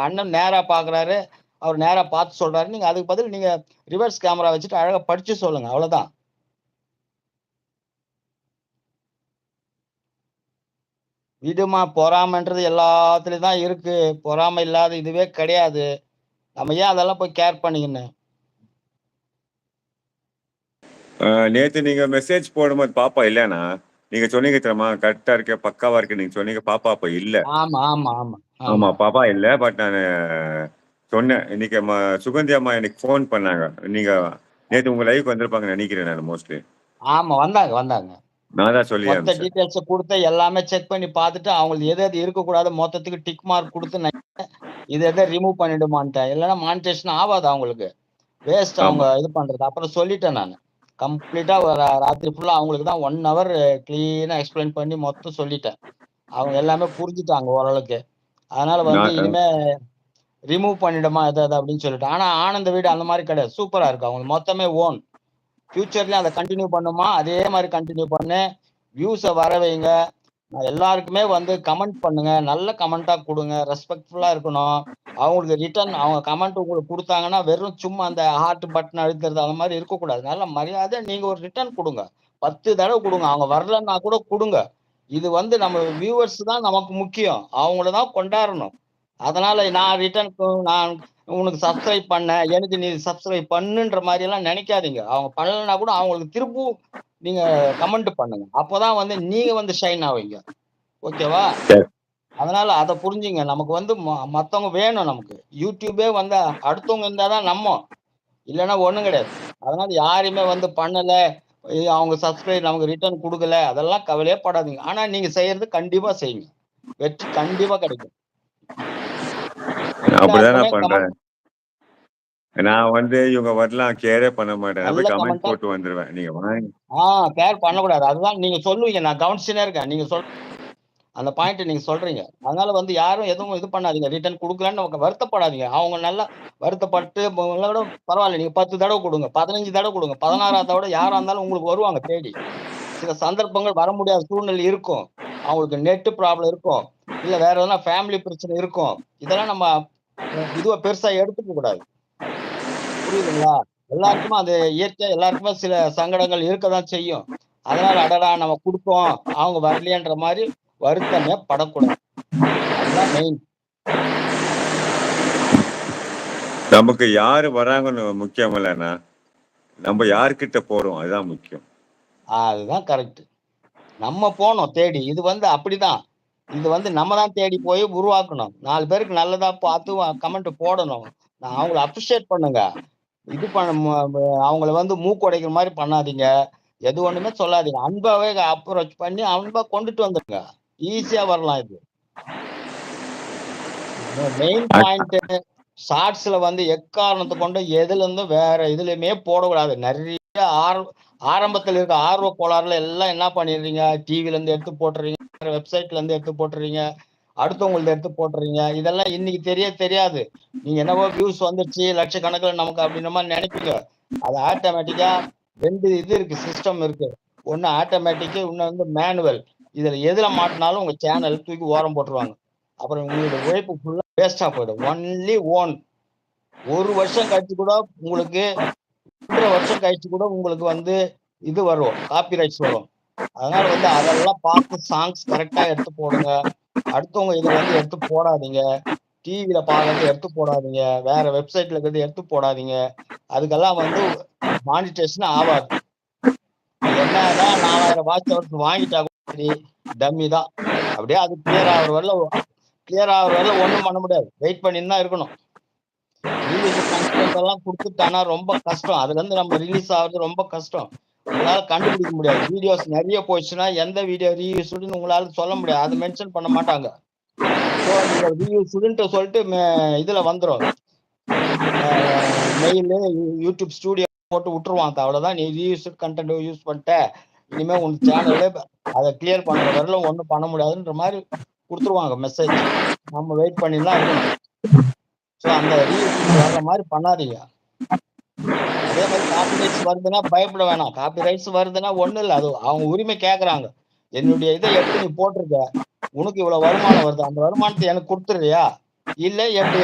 அண்ணன் நேரா பாக்குறாரு, அவர் நேரா பார்த்து சொல்றாரு. நீங்க அதுக்கு பதில் நீங்க ரிவர்ஸ் கேமரா வச்சுட்டு அழகா படிச்சு சொல்லுங்க. அவ்வளவுதான். விடுமா பொறாமைன்றது எல்லாத்துலயும் தான் இருக்கு. பொறாமை இல்லாத இதுவே கிடையாது. நம்ம ஏன் அதெல்லாம் போய் கேர் பண்ணிக்கின்னு? நேத்து நீங்க மெசேஜ் போடும்போது பாப்பா இல்லண்ணா. நீங்க சொன்னீங்க தெரியுமா? கரெக்ட்டா இருக்கு, பக்காவா இருக்கு. நீங்க சொன்னீங்க பாப்பா அப்ப இல்ல. ஆமா, ஆமா, ஆமா, ஆமா, ஆமா. பாப்பா இல்ல. பட் நானு சொன்னேன். இன்னைக்கு சுகந்தி அம்மா எனக்கு ஃபோன் பண்ணாங்க. நீங்க நேத்து உங்க லைவ்க்கு வந்திருப்பாங்கன்னு நெனைக்கிறேன் நானு மோஸ்ட்லி. ஆமா. வந்தாங்க, வந்தாங்க. நான் தான் சொல்லி மொத்த அனுப்பிச்சேன். டீட்டெயில்ஸ குடுத்து எல்லாமே செக் பண்ணி பார்த்துட்டு, அவங்களுக்கு எது எது இருக்கக்கூடாதோ மொத்தத்துக்கு டிக் மார்க் குடுத்து இத இத ரிமூவ் பண்ணிடுமான்ட்டேன். இல்லன்னா மானிட்டேஷன் ஆவாது அவங்களுக்கு. வேஸ்ட் அவங்க ஆமா. இது பண்றது. அப்புறம் சொல்லிட்டேன் நானு. கம்ப்ளீட்டா ராத்திரி ஃபுல்லா அவங்களுக்கு தான் 1 ஹவர் கிளீனா எக்ஸ்பிளைன் பண்ணி மொத்தம் சொல்லிட்டேன். அவங்க எல்லாமே புரிஞ்சுட்டாங்க ஓரளவுக்கு. அதனால வந்து நான் இனிமே ரிமூவ் பண்ணிடுமா எத எத அப்படின்னு சொல்லிட்டேன். ஆனா ஆனந்த வீடு அந்த மாரி கிடையாது. சூப்பரா இருக்கு. அவங்களுக்கு மொத்தமே ஓன். ஃபியூச்சர்லயும் அத கன்டின்யூ பண்ணுமா, அதே மாரி கன்டின்யூ பண்ணு. வியூஸ வர வைங்க. எல்லாருக்குமே வந்து கமெண்ட் பண்ணுங்க. நல்ல கமெண்ட்டா குடுங்க. ரெஸ்பெக்ட்ஃபுல்லா இருக்கணும். அவங்களுக்கு ரிட்டர்ன் அவங்க கமெண்ட் உங்களுக்கு குடுத்தாங்கன்னா, வெறும் சும்மா அந்த ஹார்ட் பட்டன் அழுத்துறது அந்த மாரி இருக்கக்கூடாது. நல்ல மரியாதையா நீங்க ஒரு ரிட்டர்ன் குடுங்க. 10 தடவ குடுங்க. அவங்க வரலன்னா கூட குடுங்க. இது வந்து நம்ம வியூவர்ஸ் தான் நமக்கு முக்கியம். அவங்கள தான் கொண்டாடணும். அதனால நான் ரிட்டர்ன் நான் உனக்கு சப்ஸ்கிரைப் பண்ணேன். எனக்கு நீ சப்ஸ்கிரைப் பண்ணுன்ற மாரியெல்லாம் நெனைக்காதீங்க. அவங்க பண்ணலன்னா கூட அவங்களுக்கு திரும்பவும் நீங்க கமெண்ட் பண்ணுங்க. அப்பதான் வந்து நீங்க வந்து ஷைன் ஆவீங்க. ஓகேவா? சரி. அதனால அத புரிஞ்சுங்க. நமக்கு வந்து மத்தவங்க வேணும் நமக்கு. யூடியூபே வந்து அடுத்தவங்க இருந்தா தான் நம்மோம். இல்லன்னா ஒண்ணும் கிடையாது. அதனால யாரையுமே வந்து பண்ணல, அவங்க சப்ஸ்கிரைப் நமக்கு ரிட்டர்ன் குடுக்கல, அதெல்லாம் கவலையே படாதீங்க. ஆனா நீங்க செய்யறது கண்டிப்பா செய்யுங்க. வெற்றி கண்டிப்பா கிடைக்கும். அப்படிதான் எல்லாருக்குமே நான் பண்றேன். கமெண்ட் நான் வந்து இவங்க வரலாம் கேரே பண்ண மாட்டேன். நான் நல்ல போய் கமெண்ட் கமெண்ட்டா போட்டு வந்துருவேன். நீங்க வாங்க. ஆ கேர் பண்ணக்கூடாது. அதுதான் நீங்க சொல்லுவீங்க. நான் கவனிச்சுன்னே இருக்கேன். நீங்க அந்த பாயிண்ட் நீங்க சொல்றீங்க. அதனால வந்து யாரும் எதுவும் இது பண்ணாதீங்க. ரிட்டர்ன் குடுக்கலன்னு நமக்கு வருத்தப்படாதீங்க. அவங்க நல்லா வருத்தப்பட்டு கூட பரவால்ல. நீங்க 10 தடவ குடுங்க. 15 தடவ குடுங்க. 16வது தடவ யாரா இருந்தாலும் உங்களுக்கு வருவாங்க தேடி. சில சந்தர்ப்பங்கள் வர முடியாத சூழ்நிலை இருக்கும். அவங்களுக்கு நெட் ப்ராப்ளம் இருக்கும். இல்ல வேற எதனா ஃபேமிலி பிரச்சனை இருக்கும். இதெல்லாம் நம்ம இதுவா பெருசா எடுத்துக்க கூடாது. புரியுதுங்களா? எல்லாருக்குமே அது இயற்கையா எல்லாருக்குமே சில சங்கடங்கள் இருக்கதான் செய்யும். அதனால அடடா! நம்ம குடுத்தோம். அவங்க வரலையேன்ற மாரி வருத்தமே படக்கூடாது. அதுதான் மெயின். நமக்கு யாரு வராங்கன்னு முக்கியம் இல்லண்ணா. நம்ம யார்கிட்ட போறோம் அதுதான் முக்கியம். அதுதான் கரெக்ட். நம்ம போணும் தேடி. இது வந்து அப்படிதான். இது வந்து நம்ம தான் தேடி போய் உருவாக்கணும். 4 பேருக்கு நல்லதா பார்த்து கமெண்ட் போடணும். அவங்கள அப்ரிஷியேட் பண்ணுங்க. இது பண்ண அவங்கள வந்து மூக்கொடைக்கிற மாரி பண்ணாதீங்க. எது ஒண்ணுமே சொல்லாதீங்க. அன்பாவே அப்ரோச் பண்ணி அன்பா கொண்டுட்டு வந்துருங்க. ஈஸியா வரலாம் இது. மெயின் பாயிண்ட் ஷார்ட்ஸ்ல வந்து எக்காரணத்த கொண்டு எதுல இருந்தும் வேற எதுலயுமே போடக்கூடாது. நெறைய ஆரம்பத்துல இருக்க ஆர்வ கோளாறுல எல்லாம் என்ன பண்ணிடுறீங்க, டிவில இருந்து எடுத்து போட்டுறீங்க, வெப்சைட்ல இருந்து எடுத்து போட்டுறீங்க, அடுத்தவங்கள்து எடுத்து போட்டுறீங்க. இதெல்லாம் இன்னைக்கு தெரியாது. நீங்க என்னவோ வியூஸ் வந்துருச்சு, லட்சக்கணக்குல நமக்கு அப்படின்ற மாரி நெனைப்பீங்க. அது ஆட்டோமேட்டிக்கா 2 இது இருக்கு, சிஸ்டம் இருக்கு. ஒண்ணு ஆட்டோமேட்டிக், இன்னொன்னு வந்து மேனுவல். இதுல எதுல மாட்டுனாலும் உங்க சேனல் தூக்கி ஓரம் போட்டுருவாங்க. அப்புறம் உங்களுடைய உழைப்பு ஃபுல்லா வேஸ்ட்டா போயிடும். Only own. 1 வருஷம் கழிச்சு கூட உங்களுக்கு 1 1/2 வருஷம் கழிச்சு கூட உங்களுக்கு வந்து இது வரும். காப்பிரைட்ஸ் வரும். அதனால வந்து அதெல்லாம் பார்த்து சாங்ஸ் கரெக்ட்டா எடுத்து போடுங்க. அடுத்தவங்க இது வந்து எடுத்து போடாதீங்க. டிவில பார்க்கறத எடுத்து போடாதீங்க. வேற வெப்சைட்ல இருக்கிறத எடுத்து போடாதீங்க. அதுக்கெல்லாம் வந்து மானிட்டேஷன் ஆவாது. என்னதான் 4000 வாட்ச் ஹவர்ஸ் வாங்கிட்டா கூட சரி, டம்மி தான். அப்படியே அது கிளியர் ஆகுற வரல ஒண்ணும் பண்ண முடியாது. வெயிட் பண்ணின்னு தான் இருக்கணும். ரீயூஸ் கன்டென்ட் எல்லாம் குடுத்துட்டானா ரொம்ப கஷ்டம். அதுலருந்து நம்ம ரிலீஸ் ஆகுறது ரொம்ப கஷ்டம். உங்களால கண்டுபிடிக்க முடியாது. வீடியோஸ் நெறைய போச்சுன்னா, எந்த வீடியோ ரீயூஸ்டுன்னு உங்களால சொல்ல முடியாது. அத மென்ஷன் பண்ண மாட்டாங்க. சோ நீங்க ரீயூஸ்டுன்ட்டு சொல்லிட்டு இதுல வந்துரும். மெயிலு, யூடியூப் ஸ்டுடியோ போட்டு விட்டுருவான். அவ்வளவுதான் நீ ரீயூஸ்டு கன்டென்ட் யூஸ் பண்ணிட்ட. இனிமே உன் சேனல்ல அத கிளியர் பண்ற வரையிலும் ஒண்ணும் பண்ண முடியாதுன்ற மாரி குடுத்துருவாங்க மெசேஜ். நம்ம வெயிட் பண்ணி தான் இருக்கணும். சோ அந்த ரீயூஸ் வர்ற மாரி பண்ணாதீங்க. அதே மாரி காப்பி ரைட்ஸ் வருதுன்னா பயப்பட வேணாம். காப்பி ரைட்ஸ் வருதுன்னா ஒண்ணும் இல்ல. அது அவங்க உரிமை கேட்கறாங்க. என்னுடைய இத எடுத்து நீ போட்டிருக்க. உனக்கு இவ்வளவு வருமானம் வருது. அந்த வருமானத்த எனக்கு குடுத்துடுறியா? இல்ல எப்படி